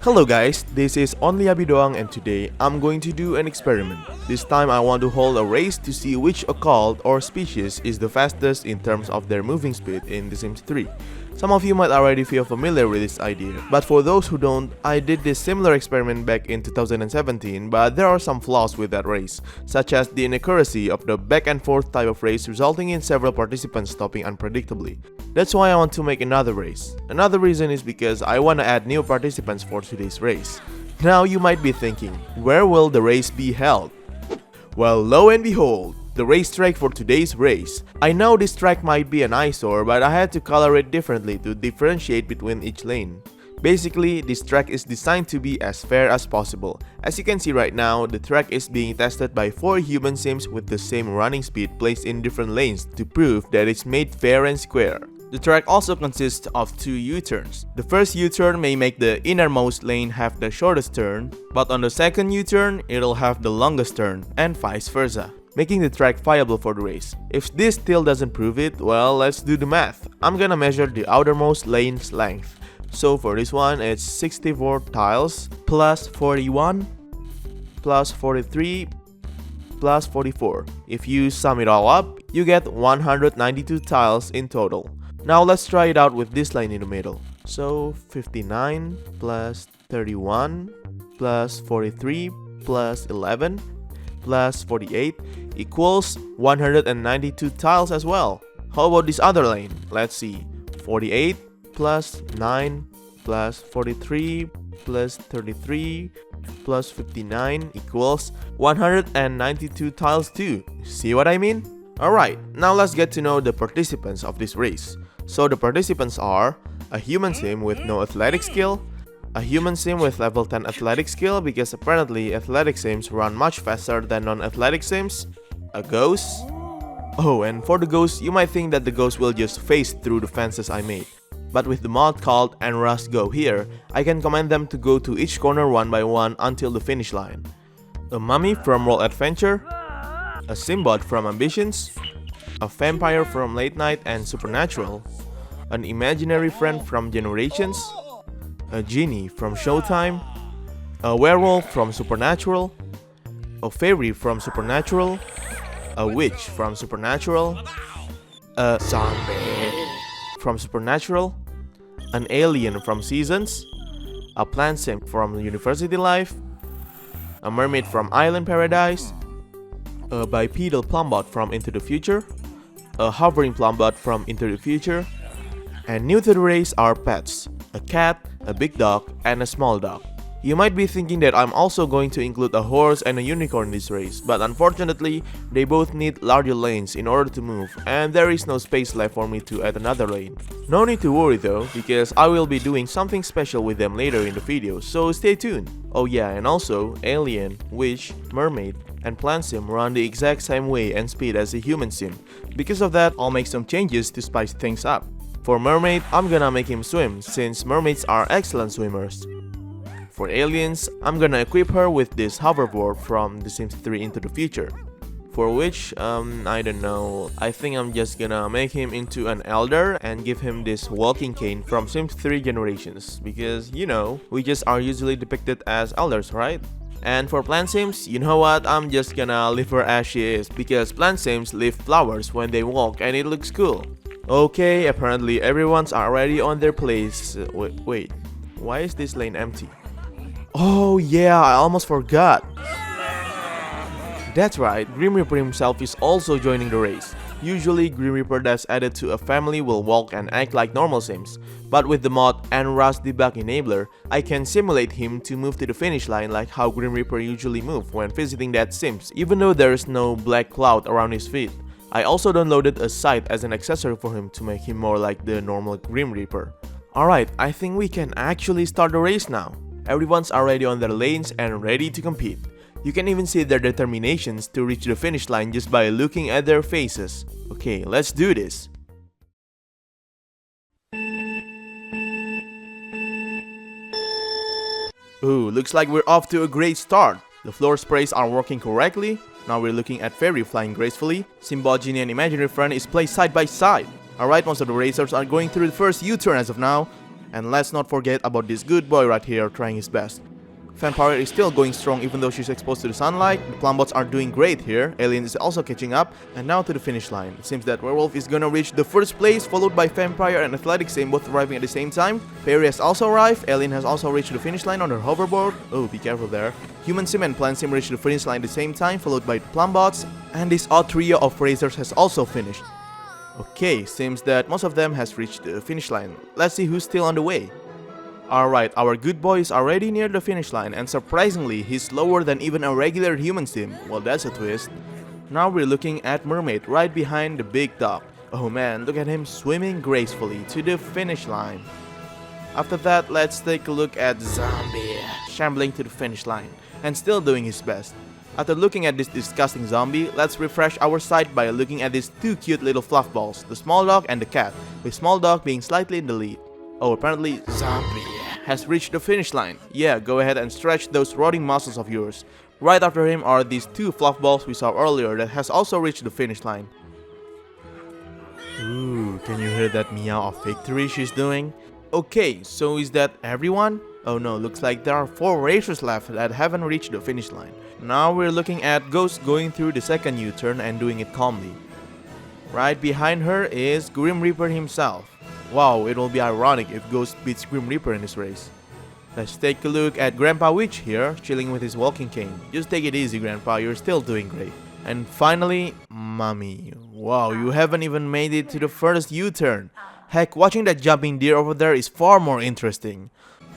Hello guys, this is onlyabidoang and today I'm going to do an experiment. This time I want to hold a race to see which occult or species is the fastest in terms of their moving speed in The Sims 3. Some of you might already feel familiar with this idea, but for those who don't, I did this similar experiment back in 2017, but there are some flaws with that race, such as the inaccuracy of the back and forth type of race resulting in several participants stopping unpredictably. That's why I want to make another race. Another reason is because I want to add new participants for today's race. Now you might be thinking, where will the race be held? Well, lo and behold, the racetrack for today's race. I know this track might be an eyesore, but I had to color it differently to differentiate between each lane. Basically, this track is designed to be as fair as possible. As you can see right now, the track is being tested by 4 human sims with the same running speed placed in different lanes to prove that it's made fair and square. The track also consists of 2 U-turns. The first U-turn may make the innermost lane have the shortest turn, but on the second U-turn, it'll have the longest turn, and vice versa, making the track viable for the race. If this still doesn't prove it, well, let's do the math. I'm gonna measure the outermost lane's length. So for this one, it's 64 tiles, plus 41, plus 43, plus 44. If you sum it all up, you get 192 tiles in total. Now let's try it out with this line in the middle. So 59 plus 31 plus 43 plus 11 plus 48 equals 192 tiles as well. How about this other lane? Let's see. 48 plus 9 plus 43 plus 33 plus 59 equals 192 tiles too. See what I mean? Alright, now let's get to know the participants of this race. So the participants are a human sim with no athletic skill, a human sim with level 10 athletic skill because apparently athletic sims run much faster than non-athletic sims, a ghost. Oh, and for the ghost, you might think that the ghost will just phase through the fences I made. But with the mod called and Rust Go here, I can command them to go to each corner one by one until the finish line. A mummy from Roll Adventure, a simbot from Ambitions, a vampire from Late Night and Supernatural, an imaginary friend from Generations, a genie from Showtime, a werewolf from Supernatural, a fairy from Supernatural, a witch from Supernatural, a zombie from Supernatural, an alien from Seasons, a plant sim from University Life, a mermaid from Island Paradise, a bipedal plumbot from Into the Future, a hovering plumbot from Into the Future, and new to the race are pets, a cat, a big dog, and a small dog. You might be thinking that I'm also going to include a horse and a unicorn in this race, but unfortunately, they both need larger lanes in order to move, and there is no space left for me to add another lane. No need to worry though, because I will be doing something special with them later in the video, so stay tuned. Oh yeah, and also, alien, witch, mermaid, and plant sim run the exact same way and speed as a human sim. Because of that, I'll make some changes to spice things up. For mermaid, I'm gonna make him swim, since mermaids are excellent swimmers. For aliens, I'm gonna equip her with this hoverboard from The Sims 3 Into the Future. For which, I don't know, I think I'm just gonna make him into an elder and give him this walking cane from Sims 3 Generations, because, you know, witches are usually depicted as elders, right? And for plant sims, you know what, I'm just gonna leave her as she is, because plant sims leave flowers when they walk and it looks cool. Okay, apparently everyone's already on their place. Wait, why is this lane empty? Oh yeah, I almost forgot. That's right, Grim Reaper himself is also joining the race. Usually, Grim Reaper that's added to a family will walk and act like normal sims. But with the mod and Rust Debug Enabler, I can simulate him to move to the finish line like how Grim Reaper usually move when visiting that sims, even though there is no black cloud around his feet. I also downloaded a site as an accessory for him to make him more like the normal Grim Reaper. Alright, I think we can actually start the race now. Everyone's already on their lanes and ready to compete. You can even see their determinations to reach the finish line just by looking at their faces. Okay, let's do this. Ooh, looks like we're off to a great start. The floor sprays are working correctly. Now we're looking at fairy flying gracefully. Symbol, genie, and imaginary friend is placed side by side. Alright, most of the racers are going through the first U-turn as of now. And let's not forget about this good boy right here trying his best. Vampire is still going strong even though she's exposed to the sunlight. The Plumbots are doing great here. Alien is also catching up. And now to the finish line. It seems that Werewolf is gonna reach the first place, followed by Vampire and Athletic Sim both arriving at the same time. Fairy has also arrived. Alien has also reached the finish line on her hoverboard. Oh, be careful there. Human Sim and Plant Sim reached the finish line at the same time, followed by the Plumbots. And this odd trio of racers has also finished. Okay, seems that most of them has reached the finish line. Let's see who's still on the way. Alright, our good boy is already near the finish line, and surprisingly, he's slower than even a regular human sim. Well, that's a twist. Now we're looking at Mermaid right behind the big dog. Oh man, look at him swimming gracefully to the finish line. After that, let's take a look at Zombie, shambling to the finish line, and still doing his best. After looking at this disgusting zombie, let's refresh our sight by looking at these two cute little fluff balls, the small dog and the cat, with small dog being slightly in the lead. Oh, apparently Zombie has reached the finish line. Yeah, go ahead and stretch those rotting muscles of yours. Right after him are these two fluff balls we saw earlier that has also reached the finish line. Ooh, can you hear that meow of victory she's doing? Okay, so is that everyone? Oh no, looks like there are 4 racers left that haven't reached the finish line. Now we're looking at Ghost going through the second U-turn and doing it calmly. Right behind her is Grim Reaper himself. Wow, it will be ironic if Ghost beats Grim Reaper in this race. Let's take a look at Grandpa Witch here, chilling with his walking cane. Just take it easy, Grandpa, you're still doing great. And finally, Mommy. Wow, you haven't even made it to the first U-turn. Heck, watching that jumping deer over there is far more interesting.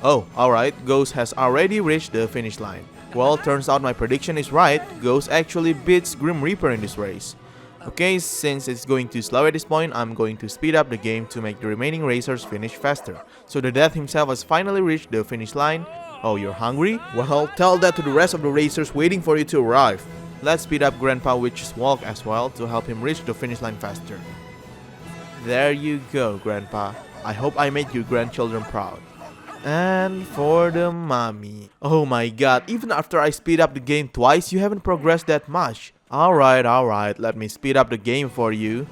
Oh, alright, Ghost has already reached the finish line. Well, turns out my prediction is right. Ghost actually beats Grim Reaper in this race. Okay, since it's going too slow at this point, I'm going to speed up the game to make the remaining racers finish faster. So the Death himself has finally reached the finish line. Oh, you're hungry? Well, tell that to the rest of the racers waiting for you to arrive. Let's speed up Grandpa Witch's walk as well to help him reach the finish line faster. There you go, Grandpa. I hope I made your grandchildren proud. And for the Mommy. Oh my god, even after I speed up the game twice, you haven't progressed that much. Alright, let me speed up the game for you.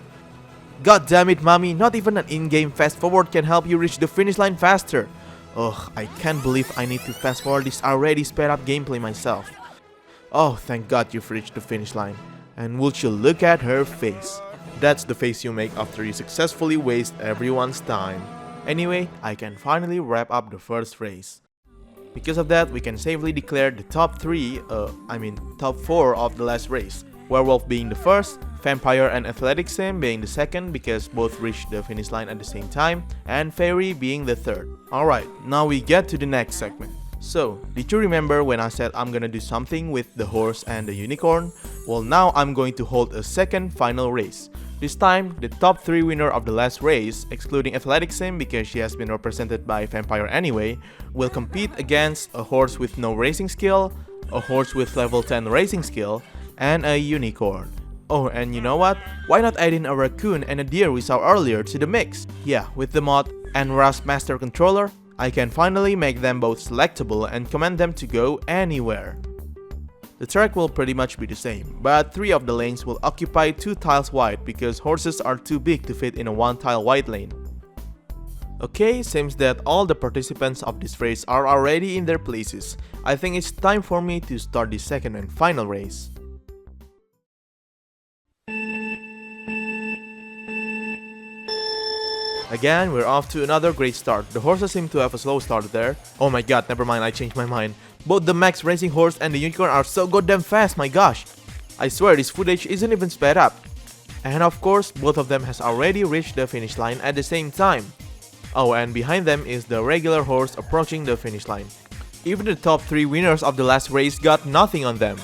God damn it, Mommy, not even an in-game fast forward can help you reach the finish line faster. Ugh, I can't believe I need to fast forward this already sped up gameplay myself. Oh, thank god you've reached the finish line. And would you look at her face. That's the face you make after you successfully waste everyone's time. Anyway, I can finally wrap up the first race. Because of that, we can safely declare the top 4 of the last race. Werewolf being the first, Vampire and Athletic Sim being the second because both reached the finish line at the same time, and Fairy being the third. Alright, now we get to the next segment. So, did you remember when I said I'm gonna do something with the horse and the unicorn? Well, now I'm going to hold a second final race. This time, the top 3 winner of the last race, excluding Athletic Sim because she has been represented by Vampire anyway, will compete against a horse with no racing skill, a horse with level 10 racing skill, and a unicorn. Oh, and you know what? Why not add in a raccoon and a deer we saw earlier to the mix? Yeah, with the mod and Rust Master Controller, I can finally make them both selectable and command them to go anywhere. The track will pretty much be the same, but 3 of the lanes will occupy 2 tiles wide because horses are too big to fit in a 1 tile wide lane. Okay, seems that all the participants of this race are already in their places. I think it's time for me to start the second and final race. Again, we're off to another great start. The horses seem to have a slow start there. Oh my god, never mind, I changed my mind. Both the Max Racing Horse and the Unicorn are so goddamn fast, my gosh. I swear this footage isn't even sped up. And of course, both of them has already reached the finish line at the same time. Oh, and behind them is the regular horse approaching the finish line. Even the top 3 winners of the last race got nothing on them.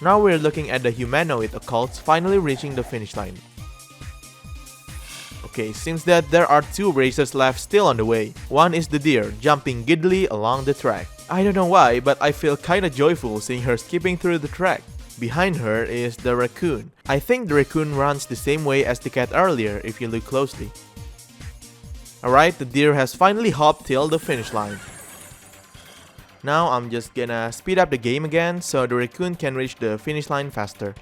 Now we're looking at the humanoid occults finally reaching the finish line. Okay, seems that there are 2 racers left still on the way. One is the deer, jumping giddily along the track. I don't know why, but I feel kinda joyful seeing her skipping through the track. Behind her is the raccoon. I think the raccoon runs the same way as the cat earlier if you look closely. Alright, the deer has finally hopped till the finish line. Now I'm just gonna speed up the game again so the raccoon can reach the finish line faster.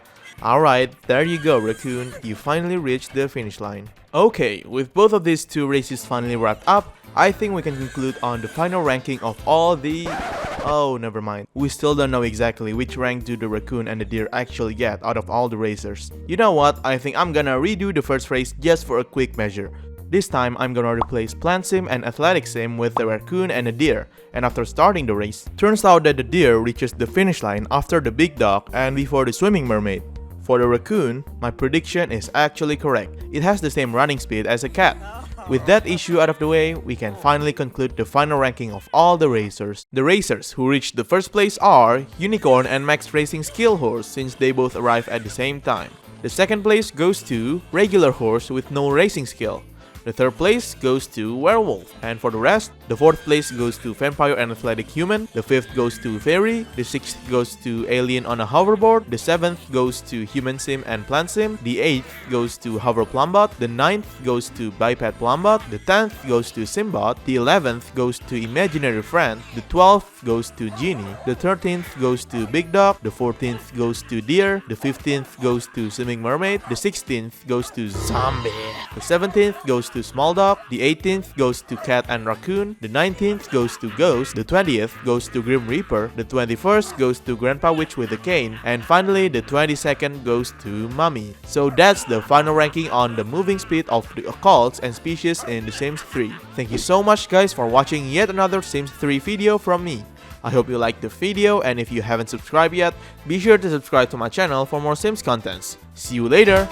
Alright, there you go, raccoon, you finally reached the finish line. Okay, with both of these 2 races finally wrapped up, I think we can conclude on the final ranking of all the... Oh, never mind. We still don't know exactly which rank do the raccoon and the deer actually get out of all the racers. You know what? I think I'm gonna redo the first race just for a quick measure. This time, I'm gonna replace plant sim and athletic sim with the raccoon and the deer. And after starting the race, turns out that the deer reaches the finish line after the big dog and before the swimming mermaid. For the raccoon, my prediction is actually correct. It has the same running speed as a cat. With that issue out of the way, we can finally conclude the final ranking of all the racers. The racers who reached the first place are Unicorn and Max Racing Skill Horse, since they both arrived at the same time. The second place goes to Regular Horse with no racing skill. The third place goes to Werewolf, and for the rest, the fourth place goes to Vampire and Athletic Human, the fifth goes to Fairy, the sixth goes to Alien on a Hoverboard, the seventh goes to Human Sim and Plant Sim, the eighth goes to Hover Plumbot, the ninth goes to Biped Plumbot, the 10th goes to Simbot, the 11th goes to Imaginary Friend, the 12th goes to Genie, the 13th goes to Big Dog, the 14th goes to Deer, the 15th goes to Swimming Mermaid, the 16th goes to Zombie, the 17th goes to Small Dog, the 18th goes to Cat and Raccoon, the 19th goes to Ghost, the 20th goes to Grim Reaper, the 21st goes to Grandpa Witch with a cane, and finally the 22nd goes to Mummy. So that's the final ranking on the moving speed of the occults and species in The Sims 3. Thank you so much guys for watching yet another Sims 3 video from me. I hope you liked the video, and if you haven't subscribed yet, be sure to subscribe to my channel for more Sims contents. See you later!